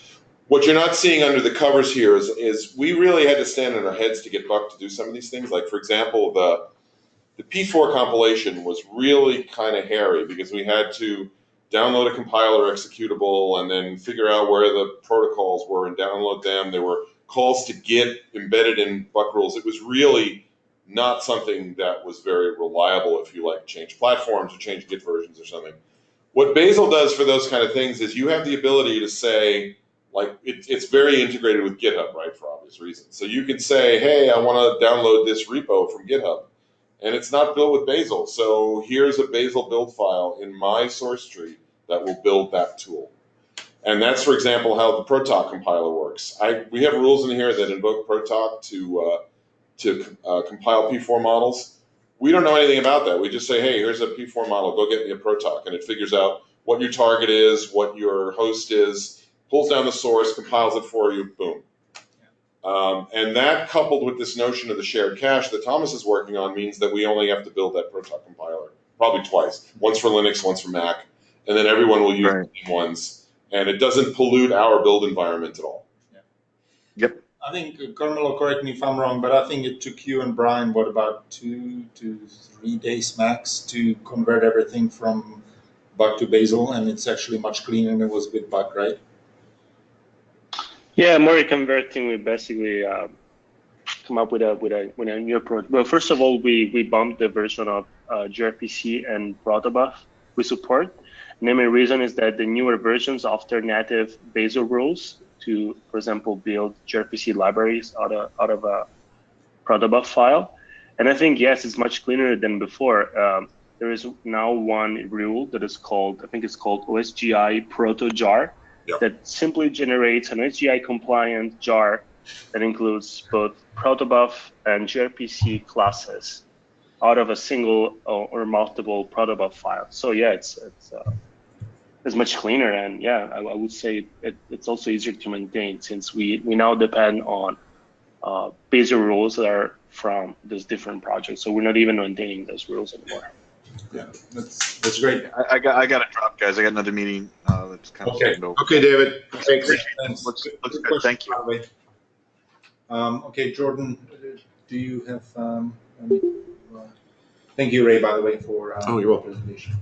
what you're not seeing under the covers here is we really had to stand on our heads to get Buck to do some of these things. Like for example, the P4 compilation was really kind of hairy because we had to download a compiler executable and then figure out where the protocols were and download them. There were calls to Git embedded in Buck rules. It was really not something that was very reliable if you like change platforms or change Git versions or something. What Bazel does for those kind of things is you have the ability to say, like, it's very integrated with GitHub, right, for obvious reasons. So you can say, hey, I want to download this repo from GitHub, and it's not built with Bazel. So here's a Bazel build file in my source tree that will build that tool. And that's, for example, how the Proton Compiler works. We have rules in here that invoke Proton to compile P4 models. We don't know anything about that. We just say, hey, here's a P4 model, go get me a Proton. And it figures out what your target is, what your host is, pulls down the source, compiles it for you, boom. And that, coupled with this notion of the shared cache that Thomas is working on, means that we only have to build that Proton compiler probably twice, once for Linux, once for Mac, and then everyone will use the same ones. And it doesn't pollute our build environment at all. Yep. I think, Carmelo, correct me if I'm wrong, but I think it took you and Brian, what, about 2 to 3 days max to convert everything from Buck to Bazel, and it's actually much cleaner than it was with Buck, right? Yeah, more converting, we basically come up with a new approach. Well, first of all, we bumped the version of gRPC and protobuf we support. And the main reason is that the newer versions offer native Bazel rules to, for example, build gRPC libraries out of a protobuf file. And I think, yes, it's much cleaner than before. There is now one rule that is called, I think it's called OSGI proto jar, that simply generates an OSGI compliant jar that includes both protobuf and gRPC classes out of a single or multiple protobuf file. So yeah, it's much cleaner, and yeah, I would say it's also easier to maintain since we now depend on Bazel rules that are from those different projects. So we're not even maintaining those rules anymore. Yeah, that's great. I got to drop, guys. I got another meeting that's kind of starting over. Okay, David. Thanks. Thanks. Looks Good good. question, Thank you. by the way. Okay, Jordan, do you have any, thank you, Ray, by the way, for you're welcome. the presentation.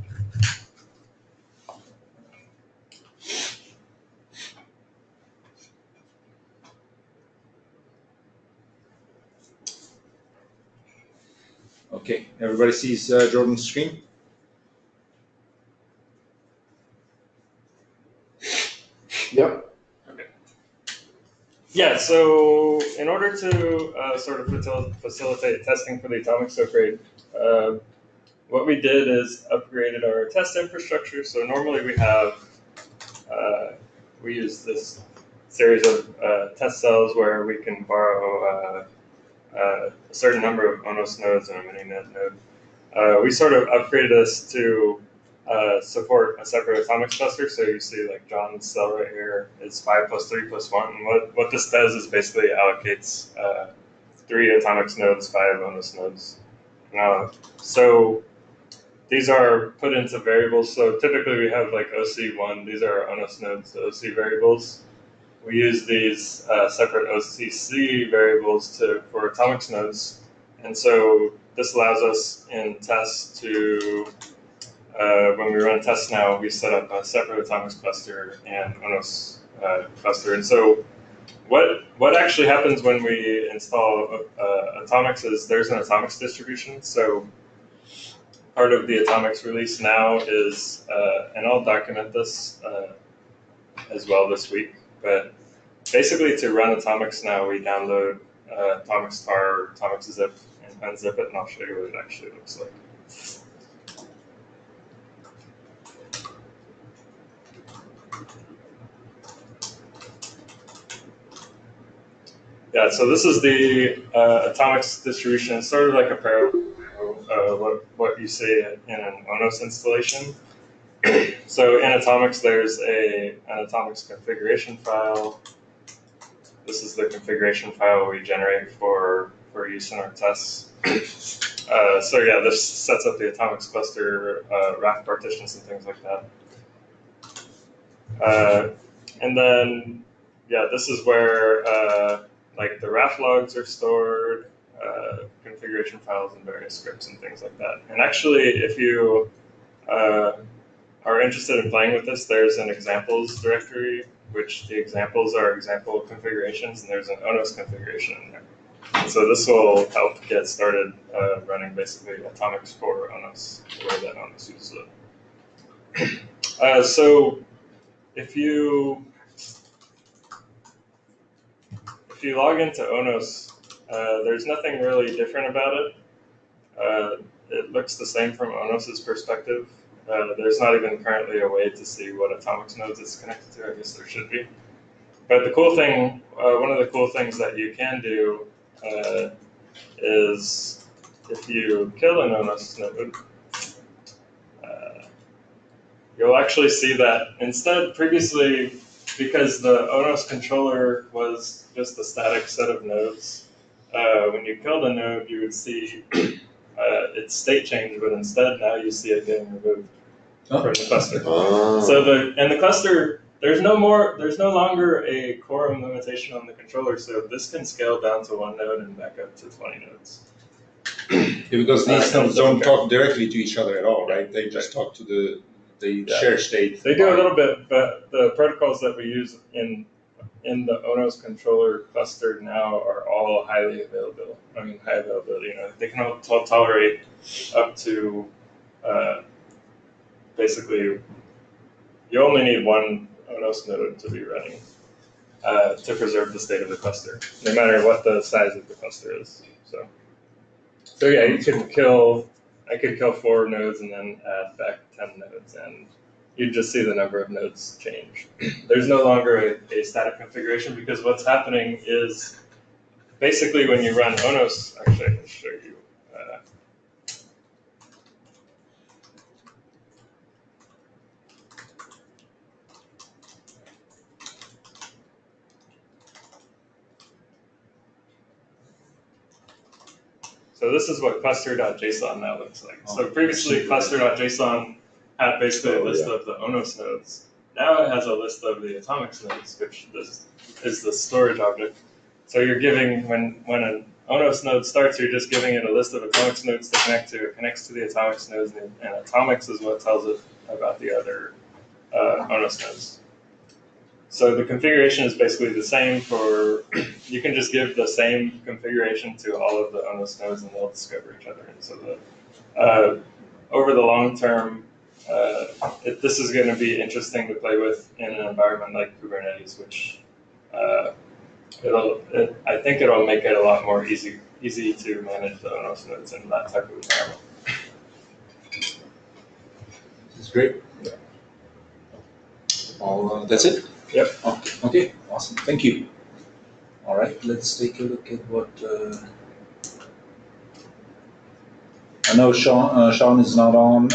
Okay, everybody sees Jordan's screen? Yep. Okay. Yeah, so in order to sort of facilitate testing for the atomic soak rate, what we did is upgraded our test infrastructure. So normally we use this series of test cells where we can borrow a certain number of ONOS nodes and a mini-net node. We sort of upgraded this to support a separate atomic cluster. So you see like John's cell right here is 5 + 3 + 1. And what this does is basically allocates 3 atomic nodes, 5 ONOS nodes. So these are put into variables. So typically we have like OC1, these are our ONOS nodes, the OC variables. We use these separate OCC variables for atomic nodes. And so this allows us in tests to, when we run tests now, we set up a separate atomic cluster and ONOS cluster. And so what actually happens when we install atomics is there's an atomics distribution. So part of the atomics release now is, and I'll document this as well this week, but basically to run atomics now, we download atomics tar, atomics zip, and unzip it, and I'll show you what it actually looks like. Yeah, so this is the atomics distribution. It's sort of like a parallel what you see in an ONOS installation. So in atomics, there's an atomics configuration file. This is the configuration file we generate for use in our tests. So yeah, this sets up the atomics cluster, RAF partitions and things like that. And then, yeah, this is where like the RAF logs are stored, configuration files and various scripts and things like that. And actually, if you are interested in playing with this, there's an examples directory, which the examples are example configurations, and there's an ONOS configuration in there. And so this will help get started running basically atomics for ONOS, the way that ONOS uses it. So if you log into ONOS, there's nothing really different about it. It looks the same from ONOS's perspective. There's not even currently a way to see what atomics nodes it's connected to. I guess there should be. But the cool thing, one of the cool things that you can do is if you kill an ONOS node, you'll actually see that instead, previously, because the ONOS controller was just a static set of nodes, when you killed a node, you would see its state change, but instead now you see it getting removed from the cluster. So the cluster, there's no longer a quorum limitation on the controller, so this can scale down to 1 node and back up to 20 nodes. Yeah, because these nodes don't talk directly to each other at all, right? They just talk to the share state. They do a little bit, but the protocols that we use in the ONOS controller cluster now are all highly available. I mean, high availability. You know, they can all tolerate up to basically, you only need 1 ONOS node to be running to preserve the state of the cluster, no matter what the size of the cluster is. So yeah, you could kill. I could kill 4 nodes and then add back 10 nodes, and you'd just see the number of nodes change. There's no longer a static configuration, because what's happening is basically when you run ONOS, actually I can show you. So this is what cluster.json now looks like. So previously cluster.json had basically a list of the ONOS nodes. Now it has a list of the atomics nodes, which is the storage object. So you're giving, when an ONOS node starts, you're just giving it a list of atomics nodes to connect to. It connects to the atomics nodes, and atomics is what tells it about the other ONOS nodes. So the configuration is basically the same for, you can just give the same configuration to all of the ONOS nodes and they'll discover each other. And so over the long term, this is going to be interesting to play with in an environment like Kubernetes, which I think it'll make it a lot more easy to manage the ONOS nodes in that type of environment. That's great. Yeah. That's it? Yep. Okay, awesome. Thank you. All right, let's take a look at what. I know Sean is not on.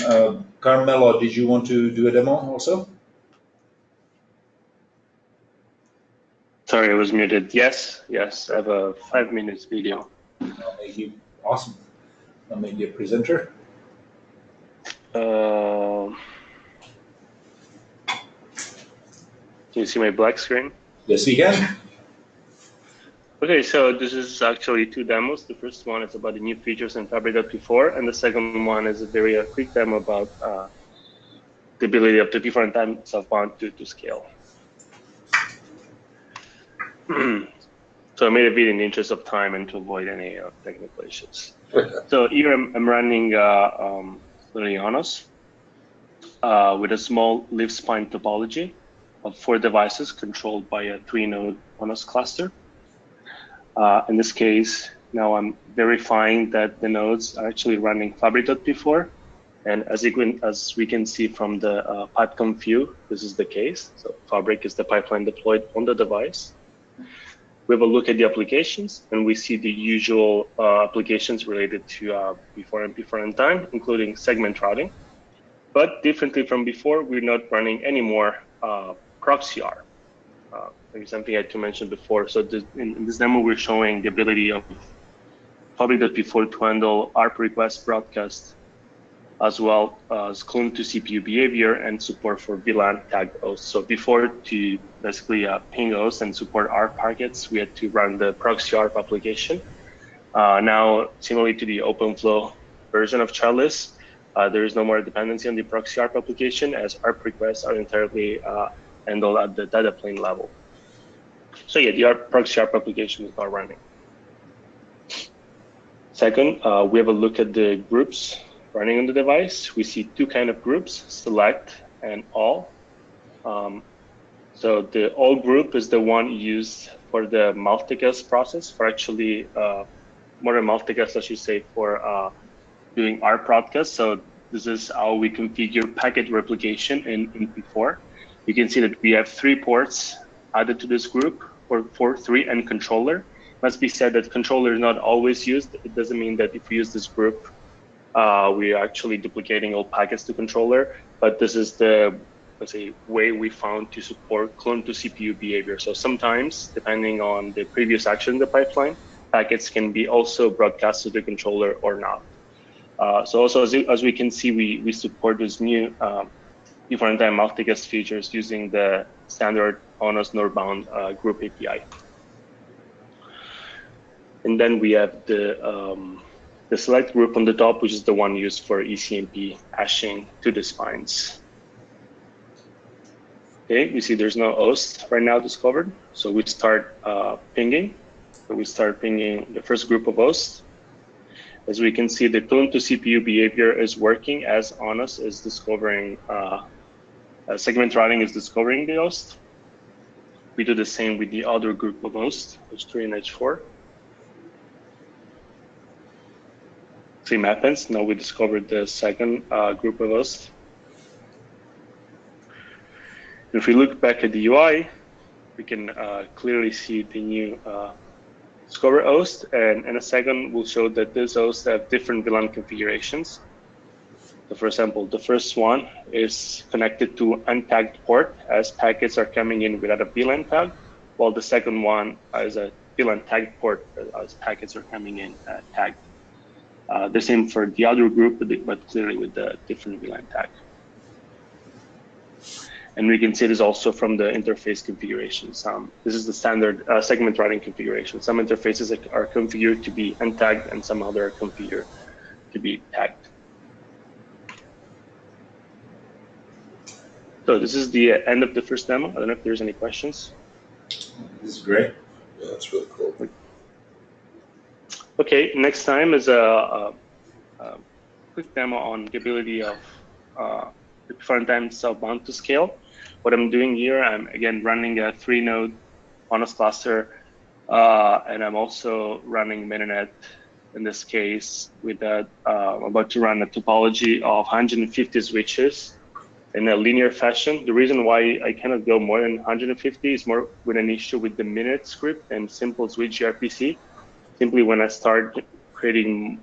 Carmelo, did you want to do a demo also? Sorry, I was muted. Yes, I have a 5 minutes video. Maybe awesome. Maybe a presenter. Can you see my black screen? Yes, we can. Okay, so this is actually 2 demos. The first one is about the new features in Fabric.p4, and the second one is a very quick demo about the ability of the different types of bound to scale. So I made a video in the interest of time and to avoid any technical issues. So here I'm running ONOS with a small leaf spine topology of 4 devices controlled by a 3-node ONOS cluster. In this case, now I'm verifying that the nodes are actually running Fabric.P4. And as we can see from the pipeconf view, this is the case. So Fabric is the pipeline deployed on the device. We have a look at the applications, and we see the usual applications related to P4 and P4 time, including segment routing. But differently from before, we're not running any more proxy R. Maybe something I had to mention before. So in this demo, we're showing the ability of Fabric.P4 to handle ARP request broadcast, as well as clone to CPU behavior and support for VLAN tagged hosts. So before, to basically ping hosts and support ARP packets, we had to run the proxy ARP application. Now, similarly to the OpenFlow version of Chalice, there is no more dependency on the proxy ARP application, as ARP requests are entirely handled at the data plane level. So yeah, the proxy ARP application is not running. Second, we have a look at the groups running on the device. We see 2 kinds of groups, select and all. So the all group is the one used for the multicast process, for actually more than multicast, I should say, for doing ARP broadcast. So this is how we configure packet replication in P4. You can see that we have 3 ports added to this group for 3 and controller. Must be said that controller is not always used. It doesn't mean that if we use this group, we are actually duplicating all packets to controller, but this is the, let's say, way we found to support clone to CPU behavior. So sometimes, depending on the previous action in the pipeline, packets can be also broadcast to the controller or not. So also, as we can see, we support this new P4 time multicast features using the standard ONOS northbound group API. And then we have the select group on the top, which is the one used for ECMP hashing to the spines. Okay, we see there's no host right now discovered. So we start pinging. So we start pinging the first group of hosts. As we can see, the clone to CPU behavior is working as ONOS is discovering, segment routing is discovering the host. We do the same with the other group of hosts, H3 and H4. Same happens. Now we discovered the second group of hosts. If we look back at the UI, we can clearly see the new discover host. And in a second, we'll show that these hosts have different VLAN configurations. So for example, the first one is connected to untagged port as packets are coming in without a VLAN tag, while the second one is a VLAN tagged port as packets are coming in tagged. The same for the other group, but clearly with the different VLAN tag. And we can see this also from the interface configurations. This is the standard segment routing configuration. Some interfaces are configured to be untagged and some other are configured to be tagged. So this is the end of the first demo. I don't know if there's any questions. This is great. Yeah, that's really cool. Okay, next time is a quick demo on the ability of the P4 time self-bound to scale. What I'm doing here, I'm again running a 3-node ONOS cluster, and I'm also running Mininet in this case with that. I'm about to run a topology of 150 switches in a linear fashion. The reason why I cannot go more than 150 is more with an issue with the Mininet script and simple switch gRPC. Simply when I start creating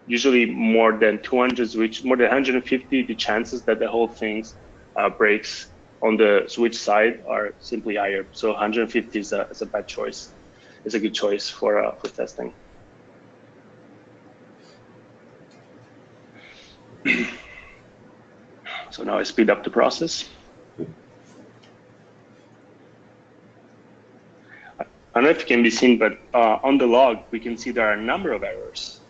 usually more than 200 switch, more than 150, the chances that the whole thing breaks on the switch side are simply higher. So 150 is a bad choice. It's a good choice for testing. So now I speed up the process. I don't know if it can be seen, but on the log, we can see there are a number of errors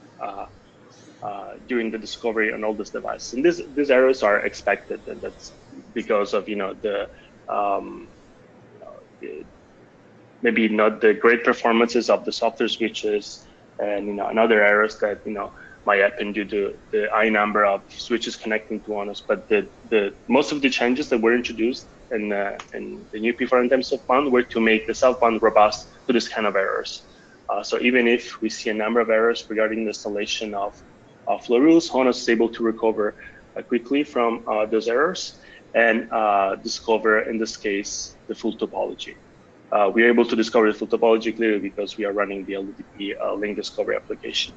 during the discovery on all this device. And these errors are expected, and that's because of the maybe not the great performances of the software switches, and other errors that might happen due to the high number of switches connecting to ONOS. But the most of the changes that were introduced in the new P410 self-bound were to make the self-bound robust to this kind of errors. So even if we see a number of errors regarding the installation of flow rules, ONOS is able to recover quickly from those errors and discover, in this case, the full topology. We are able to discover the full topology clearly because we are running the LDP link discovery application.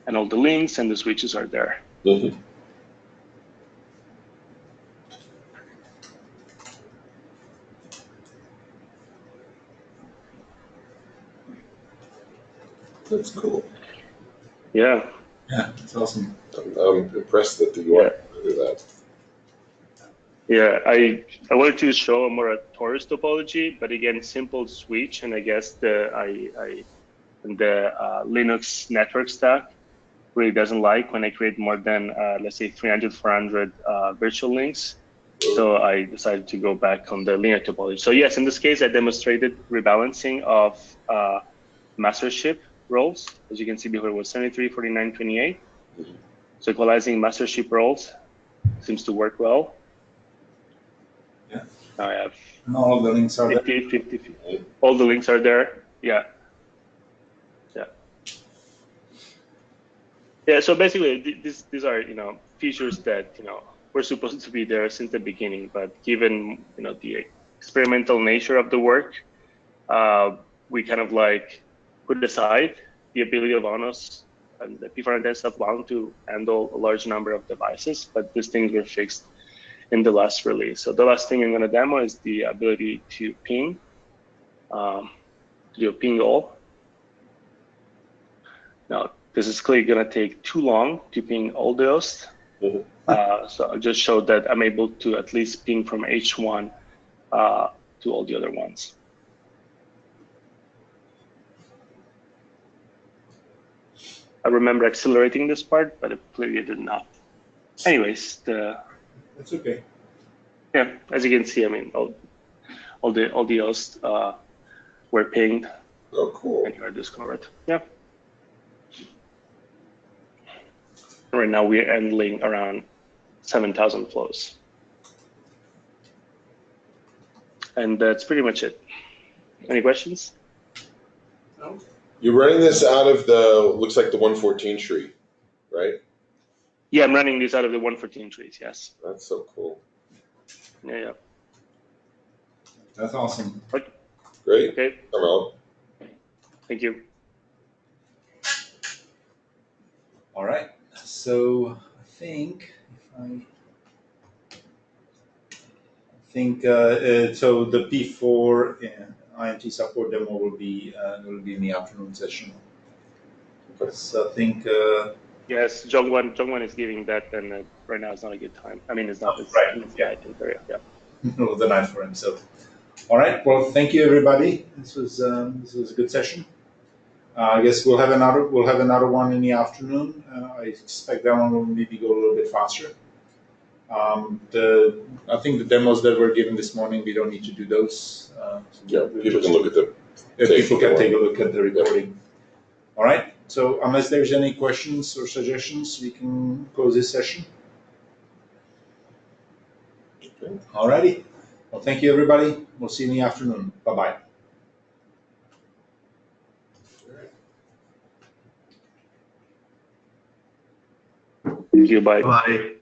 And all the links and the switches are there. Mm-hmm. That's cool. Yeah. Yeah, it's awesome. I'm impressed that you want to do that. Yeah, I wanted to show a more torus topology, but again, simple switch, and I guess the Linux network stack really doesn't like when I create more than let's say 300, 400 virtual links. So I decided to go back on the linear topology. So yes, in this case, I demonstrated rebalancing of mastership roles. As you can see before, it was 73, 49, 28. So equalizing mastership roles seems to work well. Yeah. Now I have And all of the links are 50, there. 50, 50. All the links are there. Yeah. Yeah. Yeah. So basically, these are features that were supposed to be there since the beginning, but given the experimental nature of the work, we kind of like put aside the ability of ONOS and the P410 self-bound to handle a large number of devices, but these things were fixed in the last release. So the last thing I'm going to demo is the ability to ping, to do a ping all. Now, this is clearly going to take too long to ping all the hosts. So I'll just show that I'm able to at least ping from H1 to all the other ones. I remember accelerating this part, but it clearly did not. Anyways, That's okay. yeah, as you can see, I mean, all the hosts were pinged. Oh, cool. And you are discovered. Yeah. Right now we're handling around 7,000 flows. And that's pretty much it. Any questions? No. You're running this out of looks like the 114 tree, right? Yeah, I'm running this out of the 114 trees, yes. That's so cool. Yeah. That's awesome. Great. Okay. Come on. Thank you. All right. So I think so the P4 INT support demo will be in the afternoon session. So I think. Yes, Jongwan is giving that, and right now it's not a good time. I mean, it's not. It's right. in Yeah. Yeah. Middle of the night for him. So, all right. Well, thank you, everybody. This was a good session. I guess we'll have another one in the afternoon. I expect that one will maybe go a little bit faster. I think the demos that were given this morning, we don't need to do those. Yeah, people can look at them. People can take a look at the recording. All right. So unless there's any questions or suggestions, we can close this session. Okay. All righty. Well, thank you, everybody. We'll see you in the afternoon. Bye-bye. Thank you. Bye. Bye.